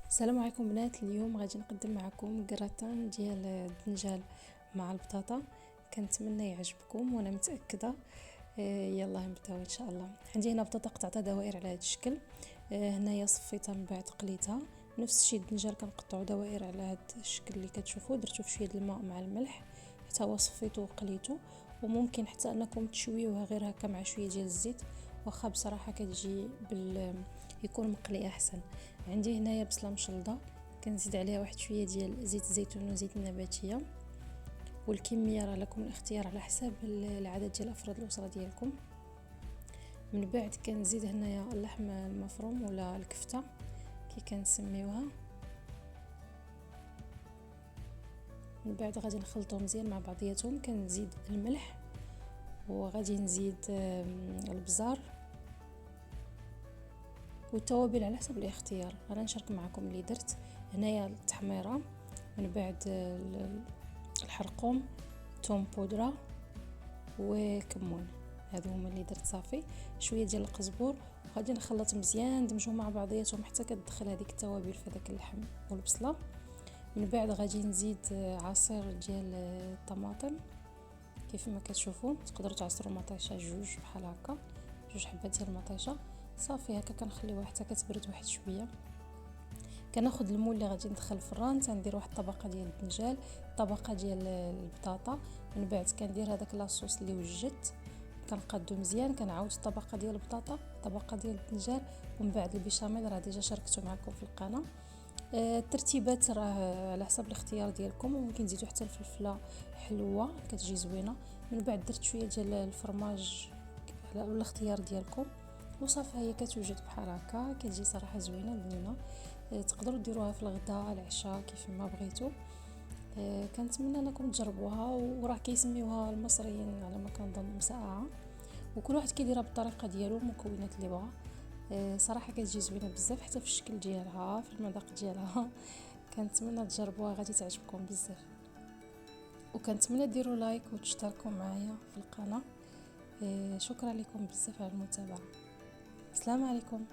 السلام عليكم بنات. اليوم غادي نقدم معكم كراتان ديال الدنجال مع البطاطا. كنتمنى يعجبكم وانا متاكده. يلا نبداو ان شاء الله. عندي هنا بطاطا قطعتها دوائر على هذا الشكل. هنايا صفيتها من بعد قليتها. نفس الشيء الدنجال كنقطعوا دوائر على هذا الشكل اللي كتشوفوا. درتو في شويه الماء مع الملح حتى هو صفيتو وقليتو، وممكن حتى انكم تشويوها غير هكا مع شويه ديال الزيت، واخا بصراحه كتجي يكون مقلي احسن. عندي هنايا بصله مشلضه، كنزيد عليها واحد شويه ديال زيت الزيتون وزيت النباتيه، والكميه راه لكم الاختيار على حساب العدد ديال افراد الاسره ديالكم. من بعد كنزيد هنايا اللحم المفروم ولا الكفته كي كنسميوها. من بعد غادي نخلطهم مزيان مع بعضياتهم. كنزيد الملح وغادي نزيد البزار والتوابل على حسب الاختيار. انا نشارك معكم اللي درت هنايا التحميره، من بعد الحرقوم، توم بودره وكمون. هادو هما اللي درت. صافي شويه ديال القزبور وغادي نخلط مزيان ندمجهم مع بعضياتهم حتى كتدخل هذيك التوابل في داك اللحم والبصله. من بعد غادي نزيد عصير ديال الطماطم كيف ما كتشوفوا. تقدروا تعصروا مطيشه جوج بحال هكا، جوج حبات ديال المطيشه. صافي هكا كنخليوها حتى كتبرد واحد شويه. كناخذ المول اللي غادي ندخل الفران، تندير واحد الطبقه ديال الدنجال، طبقه ديال البطاطا. من بعد كندير هذاك لاصوص اللي وجدت، كنقادو مزيان. كنعاود طبقه ديال البطاطا، طبقه ديال الدنجال، ومن بعد البيشاميل راه ديجا شاركته معكم في القناه. الترتيبات راه على حسب الاختيار ديالكم، وممكن تزيدوا حتى الفلفله حلوه كتجي زوينه. من بعد درت شويه ديال الفرماج على الاختيار ديالكم، وصافي هي كتوجد بحال هكا. كتجي صراحه زوينه بنينه. تقدروا ديروها في الغداء العشاء كيف ما بغيتوا. كنتمنى انكم تجربوها، وراه كيسميوها المصريين على ما كنظن مسقعه، وكل واحد كيديرها بالطريقه ديالو المكونات اللي بغا. صراحه كتجي زوينه بزاف حتى في الشكل ديالها في المذاق ديالها. كنتمنى تجربوها غادي تعجبكم بزاف، وكنتمنى ديروا لايك وتشتركوا معايا في القناه. شكرا لكم بزاف على المتابعه. السلام عليكم.